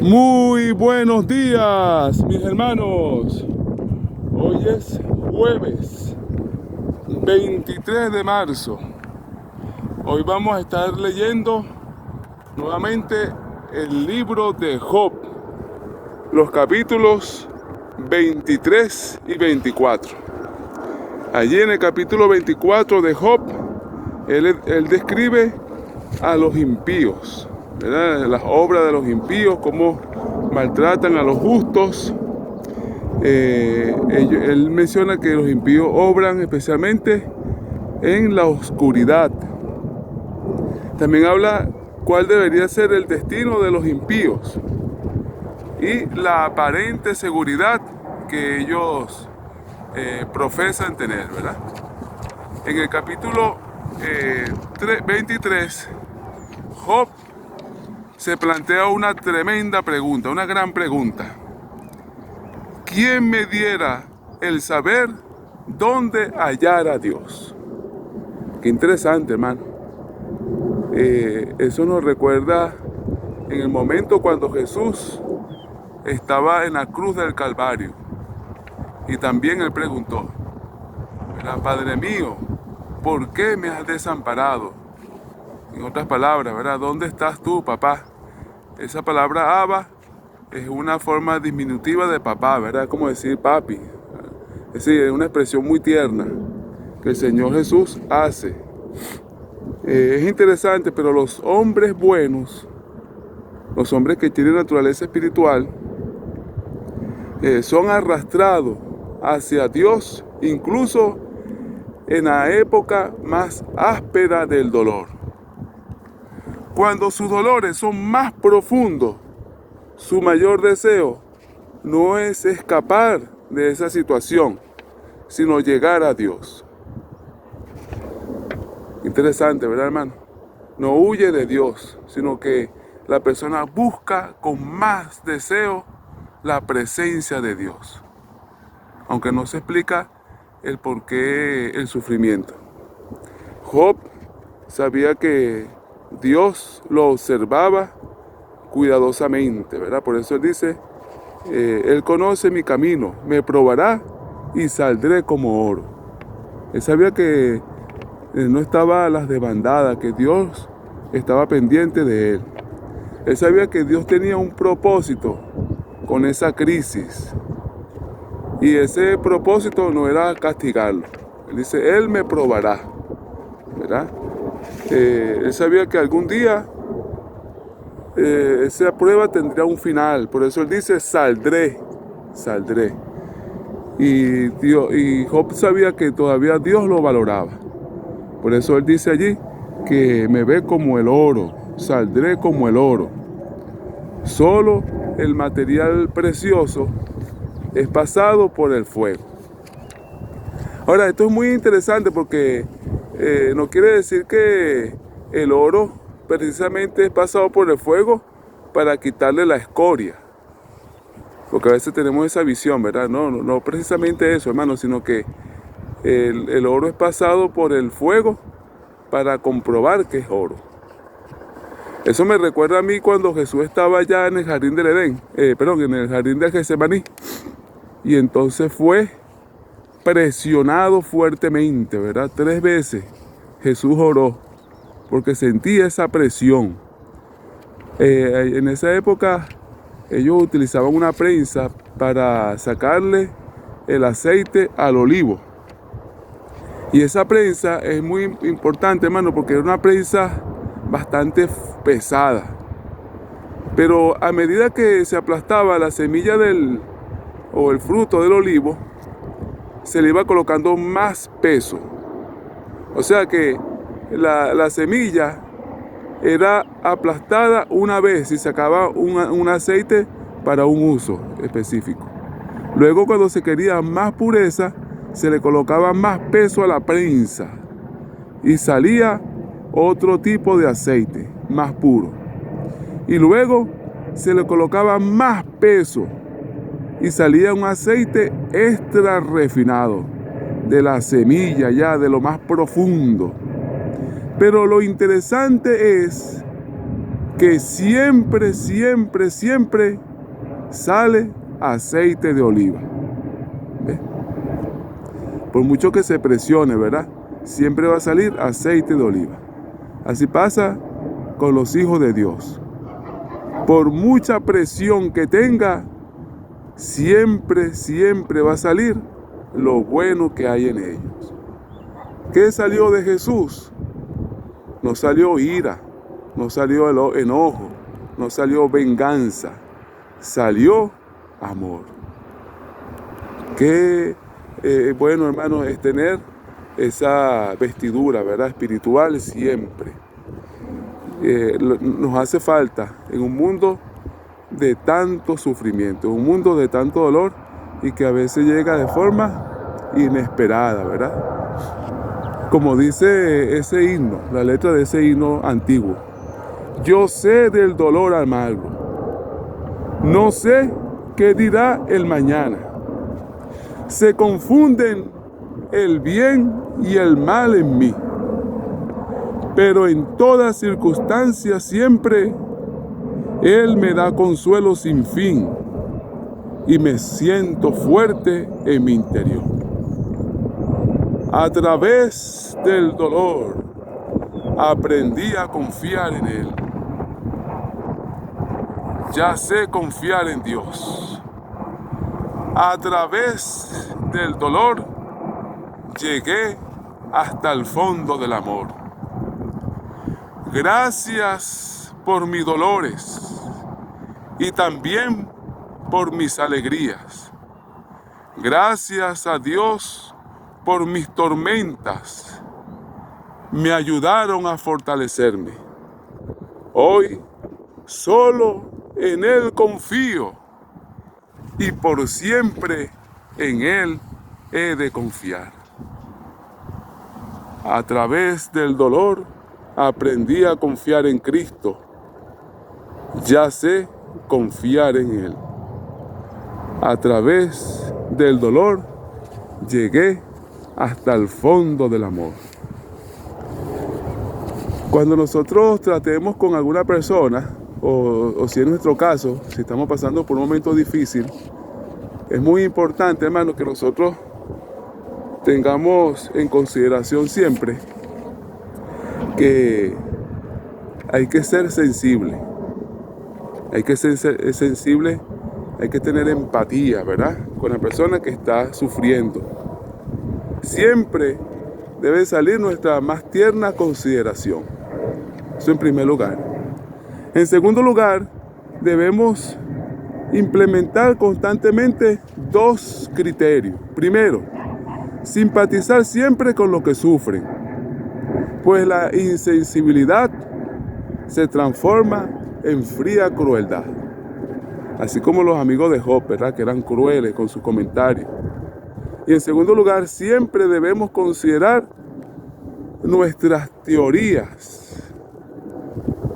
Muy buenos días, mis hermanos. Hoy es jueves 23 de marzo. Hoy vamos a estar leyendo nuevamente el libro de Job, los capítulos 23 y 24. Allí en el capítulo 24 de Job, él describe a los impíos, ¿verdad? Las obras de los impíos, cómo maltratan a los justos. Él menciona que los impíos obran especialmente en la oscuridad. También habla cuál debería ser el destino de los impíos y la aparente seguridad que ellos profesan tener, ¿verdad? En el capítulo 23, Job se plantea una tremenda pregunta, una gran pregunta. ¿Quién me diera el saber dónde hallar a Dios? Qué interesante, hermano. Eso nos recuerda en el momento cuando Jesús estaba en la cruz del Calvario. Y también él preguntó, Padre mío, ¿por qué me has desamparado? En otras palabras, ¿verdad? ¿Dónde estás tú, papá? Esa palabra Abba es una forma diminutiva de papá, ¿verdad? Como decir papi. Es decir, es una expresión muy tierna que el Señor Jesús hace. Es interesante, pero los hombres buenos, los hombres que tienen naturaleza espiritual, son arrastrados hacia Dios, incluso en la época más áspera del dolor. Cuando sus dolores son más profundos, su mayor deseo no es escapar de esa situación, sino llegar a Dios. Interesante, ¿verdad, hermano? No huye de Dios, sino que la persona busca con más deseo la presencia de Dios. Aunque no se explica el por qué el sufrimiento. Job sabía que Dios lo observaba cuidadosamente, ¿verdad? Por eso él dice, Él conoce mi camino, me probará y saldré como oro. Él sabía que no estaba a las desbandadas, que Dios estaba pendiente de él. Él sabía que Dios tenía un propósito con esa crisis. Y ese propósito no era castigarlo. Él dice, Él me probará, ¿verdad? Él sabía que algún día esa prueba tendría un final. Por eso él dice, saldré. Y Job sabía que todavía Dios lo valoraba. Por eso él dice allí que me ve como el oro, saldré como el oro. Solo el material precioso es pasado por el fuego. Ahora, esto es muy interesante porque no quiere decir que el oro precisamente es pasado por el fuego para quitarle la escoria. Porque a veces tenemos esa visión, ¿verdad? No precisamente eso, hermano, sino que el oro es pasado por el fuego para comprobar que es oro. Eso me recuerda a mí cuando Jesús estaba allá en el jardín del Edén, en el jardín de Getsemaní, y entonces fue presionado fuertemente, ¿verdad? 3 veces Jesús oró porque sentía esa presión. En esa época ellos utilizaban una prensa para sacarle el aceite al olivo. Y esa prensa es muy importante, hermano, porque era una prensa bastante pesada. Pero a medida que se aplastaba la semilla o el fruto del olivo, se le iba colocando más peso. O sea que la semilla era aplastada una vez y sacaba un aceite para un uso específico. Luego, cuando se quería más pureza, se le colocaba más peso a la prensa y salía otro tipo de aceite más puro. Y luego se le colocaba más peso y salía un aceite extra refinado de la semilla, ya de lo más profundo. Pero lo interesante es que siempre, siempre, siempre sale aceite de oliva. ¿Ve? Por mucho que se presione, ¿verdad? Siempre va a salir aceite de oliva. Así pasa con los hijos de Dios. Por mucha presión que tenga, siempre, siempre va a salir lo bueno que hay en ellos. ¿Qué salió de Jesús? No salió ira, no salió enojo, no salió venganza, salió amor. Qué bueno, hermano, es tener esa vestidura, ¿verdad? Espiritual siempre. Nos hace falta en un mundo de tanto sufrimiento, un mundo de tanto dolor y que a veces llega de forma inesperada, ¿verdad? Como dice ese himno, la letra de ese himno antiguo: yo sé del dolor amargo, no sé qué dirá el mañana. Se confunden el bien y el mal en mí, pero en todas circunstancias siempre Él me da consuelo sin fin y me siento fuerte en mi interior. A través del dolor aprendí a confiar en Él. Ya sé confiar en Dios. A través del dolor llegué hasta el fondo del amor. Gracias por mis dolores y también por mis alegrías. Gracias a Dios por mis tormentas. Me ayudaron a fortalecerme. Hoy solo en Él confío y por siempre en Él he de confiar. A través del dolor aprendí a confiar en Cristo. Ya sé confiar en Él. A través del dolor llegué hasta el fondo del amor. Cuando nosotros tratemos con alguna persona, o si en nuestro caso, si estamos pasando por un momento difícil, es muy importante, hermano, que nosotros tengamos en consideración siempre que hay que ser sensible. Hay que ser sensible, hay que tener empatía, ¿verdad? Con la persona que está sufriendo. Siempre debe salir nuestra más tierna consideración. Eso en primer lugar. En segundo lugar, debemos implementar constantemente dos criterios. Primero, simpatizar siempre con los que sufren, pues la insensibilidad se transforma en fría crueldad. Así como los amigos de Job, ¿verdad? Que eran crueles con sus comentarios. Y en segundo lugar, siempre debemos considerar nuestras teorías.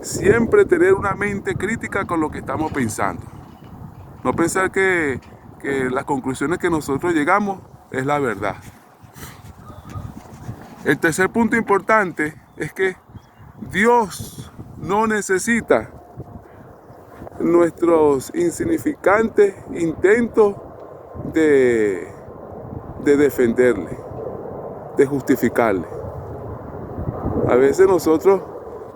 Siempre tener una mente crítica con lo que estamos pensando. No pensar que las conclusiones que nosotros llegamos es la verdad. El tercer punto importante es que Dios no necesita nuestros insignificantes intentos de defenderle, de justificarle. A veces nosotros,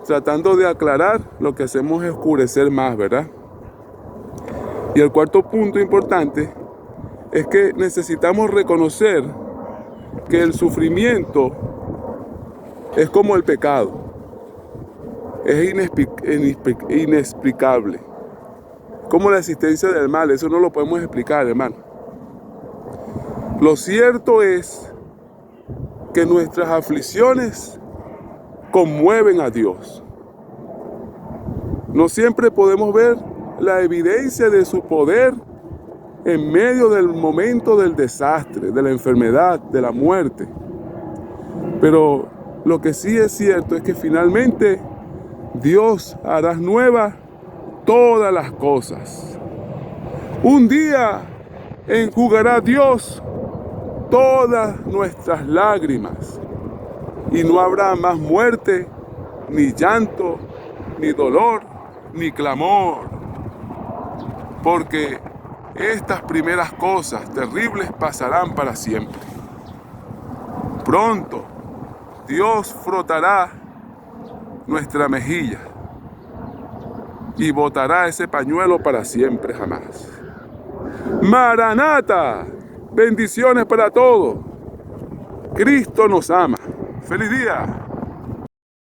tratando de aclarar, lo que hacemos es oscurecer más, ¿verdad? Y el cuarto punto importante es que necesitamos reconocer que el sufrimiento es como el pecado, es inexplicable. Como la existencia del mal, eso no lo podemos explicar, hermano. Lo cierto es que nuestras aflicciones conmueven a Dios. No siempre podemos ver la evidencia de su poder en medio del momento del desastre, de la enfermedad, de la muerte. Pero lo que sí es cierto es que finalmente Dios hará nuevas todas las cosas. Un día enjugará Dios todas nuestras lágrimas y no habrá más muerte, ni llanto, ni dolor, ni clamor, porque estas primeras cosas terribles pasarán para siempre. Pronto Dios frotará nuestra mejilla y botará ese pañuelo para siempre jamás. Maranata, bendiciones para todos. Cristo nos ama. ¡Feliz día!